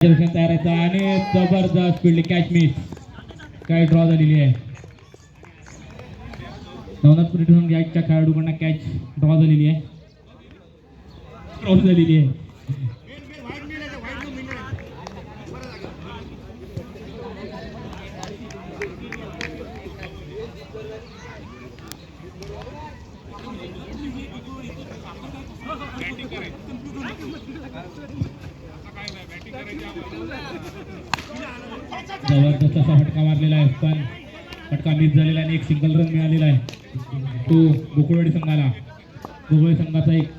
तयार आहे आणि जबरदस्त फील्ड कॅच मिस काय ड्रॉ झालेली आहे. नवनाथ पुरीतून गॅचच्या खेळाडूकडून कॅच ड्रॉ झालेली आहे. जबरदस्त असा फटका मारलेला आहे पण फटका मिस झालेला आणि एक सिंगल रन मिळालेला आहे तो गोकुळवाडी संघाला. गोकुळवाडी संघाचा एक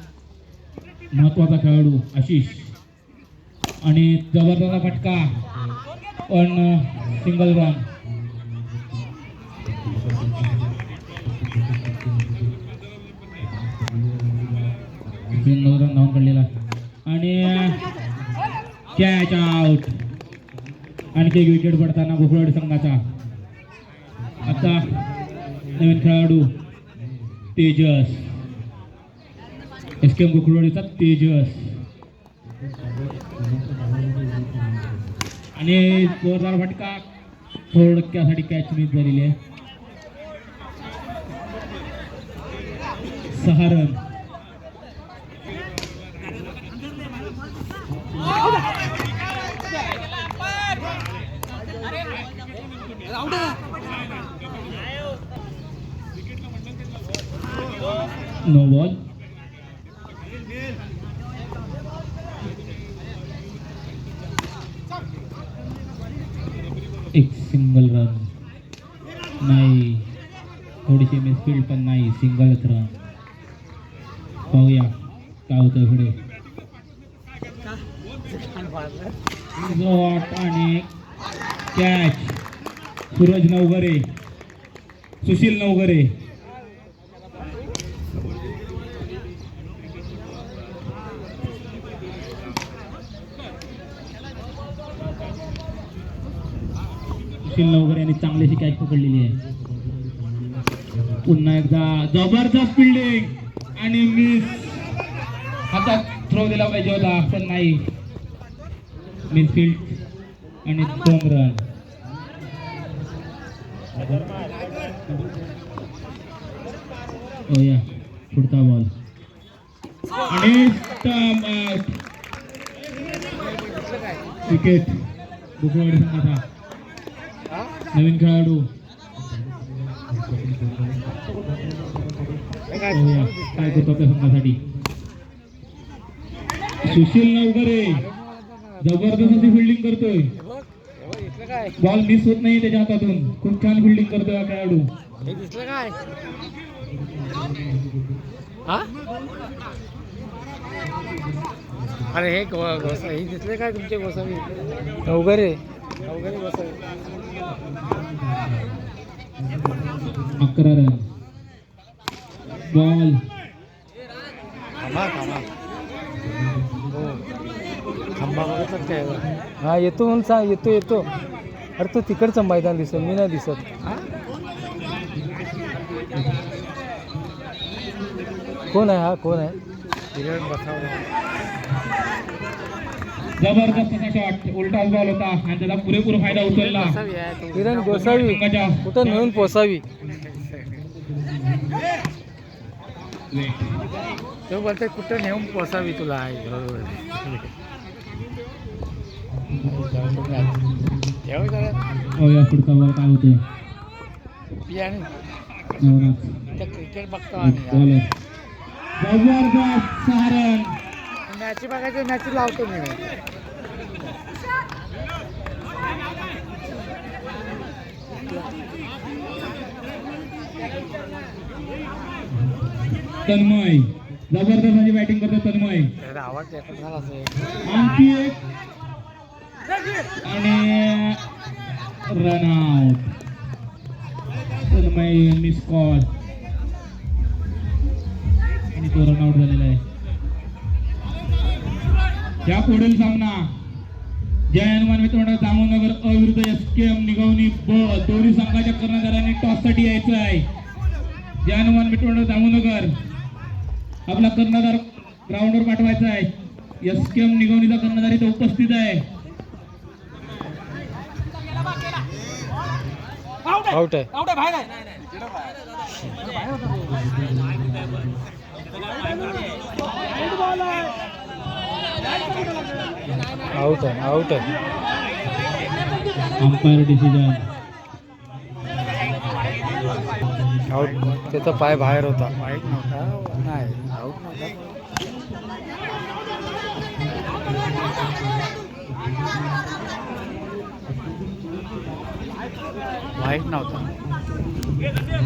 महत्वाचा खेळाडू आशिष आणि जबरदस्त फटका पण सिंगल रन. सिंगल रन धावून काढलेला आणि कॅच आउट. आणखी एक विकेट पडताना गोकुळवाडी संघाचा. आता नवीन खेळाडू तेजस एसकेएम गोकुळवाडीचा तेजस आणि जोरदार फटका थोडक्यासाठी कॅच मिस झालेली आहे. 6 रन. No ball. एक सिंगल रन नाही. थोडीशी मिसफील्ड पण नाही. सिंगलच रन. पाहूया काय होतं पुढे. आणि कॅच सूरज नवघरे सुशील नवघरे. सुशील नवघरे यांनी चांगलीशी कॅच पकडलेली आहे. पुन्हा एकदा जबरदस्त फिल्डिंग आणि मिस. हातात थ्रो दिला पाहिजे होता पण नाही. मिसफील्ड आणि 2 रन. हो या पुढचा बॉल आणि विकेट गोकुळवाडी संघाचा. नवीन खेळाडू काय करतो आपल्या संघासाठी. सुशील नवघरे जबरदस्त अशी फिल्डिंग करतोय. बॉल मिस होत नाही त्याच्या हातातून. खूप छान फिल्डिंग करतोय हा खेळाडू. अरे हे गोसावी दिसले काय तुमचे गोसावी नवघरे गोसावी. 11 रन. बॉल थांबा बघत काय. हा येतो म्हणून सांग. येतो. अरे तो तिकडचं मैदान दिसत मी नाही दिसत. कोण आहे हा कोण आहे. जबरदस्त असा शॉट. उलटा बॉल होता आणि त्याचा पुरेपूर फायदा उचलला किरण गोसावी. कुठं नेऊन पोसावी. तो बोलते कुठं नेऊन पोसावी तुला आहे. हो या पुढचा बॉल काय होतोय. क्रिकेट बघतो आम्ही. जबरदस्त 6 रन. मॅच बघायचं मॅच लावतो मी. तन्मय जबरदस्त म्हणजे बॅटिंग करतो तन्मय. आवाज झाला आणखी एक आणि run out. Tanmay miss call आणि तो रन आउट झालेला आहे. या पुढील सामना जय हनुमान मित्रमंडळ दामोदर अविरुद्ध एसकेएम निगवणी ब. दोन्ही संघाच्या कर्णधारांनी टॉससाठी यायचं आहे. जय हनुमान मित्रमंडळ दामोदर आपला कर्णधार ग्राउंडवर पाठवायचा आहे. एसकेएम निगवणीचा कर्णधार इथे उपस्थित आहे. आउट आहे आउट आहे आउट आहे अंपायर डिसिजन आउट. त्याचा पाय बाहेर होता. वाईट नव्हता. नाही आउट नव्हता. वाईट नव्हता.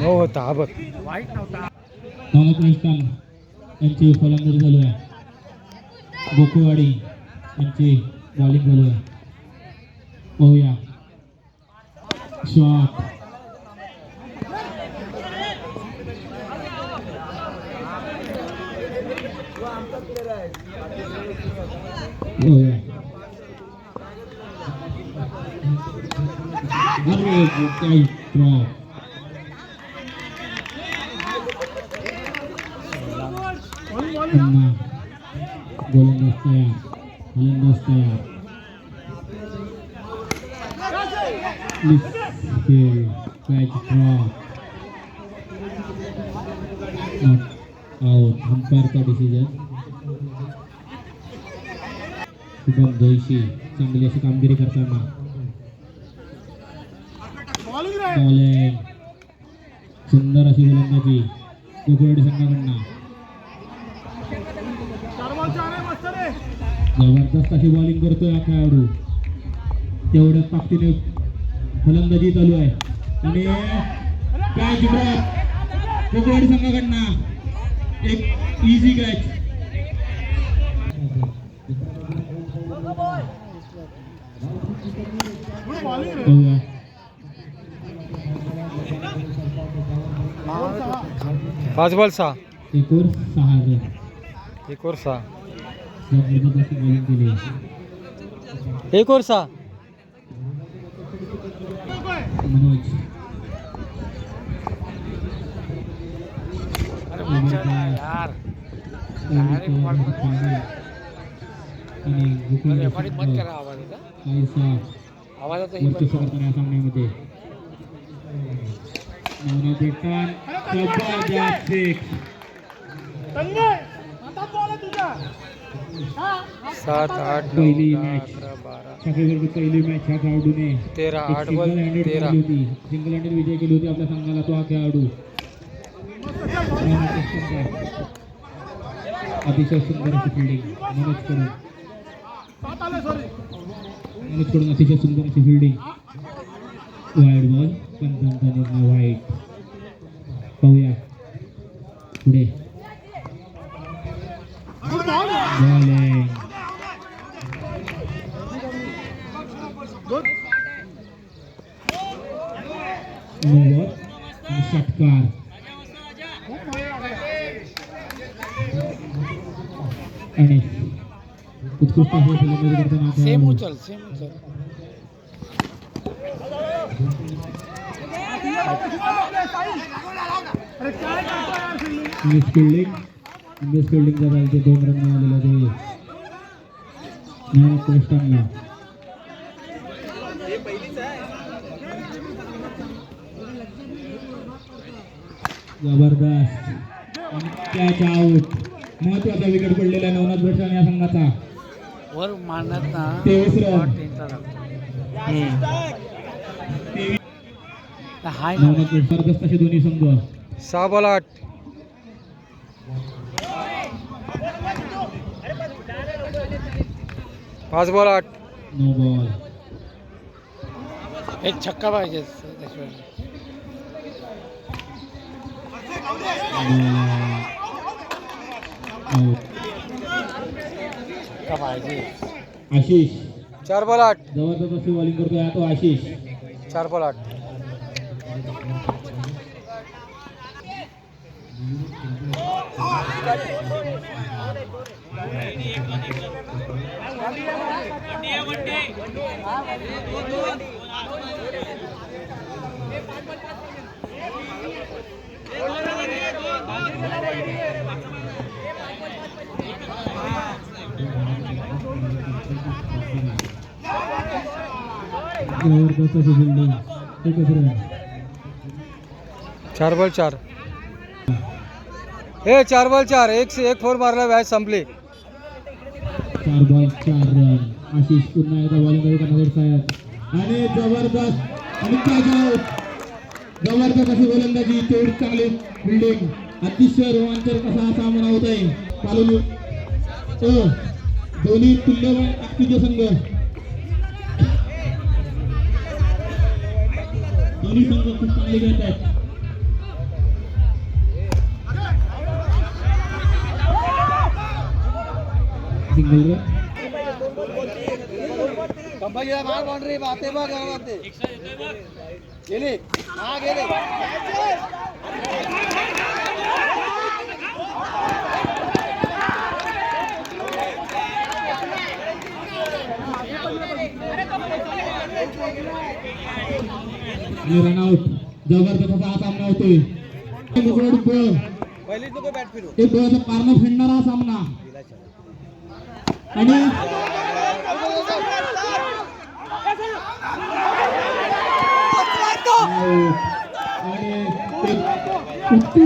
नो होता. हा बघ वाईट नव्हता. कृष्णन यांची फलंदाजी चालू आहे. गोकुळवाडी यांची बॉलिंग चालू आहे. पाहूया शॉट पाहूया अरे काय ड्रॉप गोलंदाज तयार फलंदाज तयार कॅच ड्रॉप आउट. अंपायरचा डिसिजन. शुभम जोशी चांगली अशी कामगिरी करताना बॉलिंग सुंदर अशी गोलंदाजी गोकुळवाडी संघाकडनं. जबरदस्त अशी बॉलिंग करतोय हा खेळाडू. तेवढ्याच ताकदीने फलंदाजी चालू आहे आणि कॅच ड्रॉप गोकुळवाडी संघाकडनं. एक इझी कॅच. पाच बॉल 6. एक और 6 रन. एक और 6. जबरदस्त बॉलिंग केली. एक और 6. मनोज वर्चस्व करताना या सामन्यामध्ये नवनाथ बेटान जबरदस्त सिक्स. 7 8 पहिली 9 मॅच 11 12 छापेवरची पहिली मॅच ह्या खेळाडूने 13 8 सिंगल बॉल हँडेड 13. केली होती. सिंगल हँडेड विजय केली होती आपल्या संघाला तो हा खेळाडू. अतिशय सुंदर अशी फिल्डिंग मनोजकडून अतिशय सुंदर अशी फिल्डिंग. वाईड बॉल पंचांचा निर्णय वाईट. पाहूया पुढे बॉलिंग नो बॉल आणि षटकार. आणि उत्कृष्ट असे फलंदाजी करताना सेम उचल सेम उचल. मिस फिल्डिंगचा चालते 2 रन मिळालेले ते नवनाथ कृष्णनला. जबरदस्त आणि कॅच आउट. महत्वाचा विकेट पडलेला आहे नवनाथ कृष्णन या संघाचा. वर मारण्यात ना 23 रन. हाय नवनाथ कृष्ण जबरदस्त असे दोन्ही संघ. 6 बॉल 8. 5 बॉल 8. No ball. एक छक्का पाहिजे. छक्का पाहिजे. आशिष 4 बॉल 8. जबरदस्त अशी बॉलिंग करतोय हा तो आशिष. 4 बॉल 8. जबरदस्त अशी फिल्डिंग. एकच रन. 4 बॉल 4. हे 4 बॉल 4. 1 फोर मारला, मॅच संपली. 4 बॉल 4 रन. आशिष पुन्हा एकदा बॉलिंग करणार साहेब आणि जबरदस्त आणि जबरदस्त अशी गोलंदाजी, तेवढी चांगली फिल्डिंग, अतिशय रोमांचक कसा हा सामना होत आहे. पालू दोन्ही तुल्यबळ ताकदीचे संघ, दोन्ही संघ खूप चांगले खेळत आहेत. Single run. बाउंड्री बाते बघ गेली. हा गेले. रनआउट. जबरदस्त असा हा सामना होतोय. पहिलीच नको बॅट फिरू. एक बळाचा पारणं फेडणारा हा सामना आणि आणि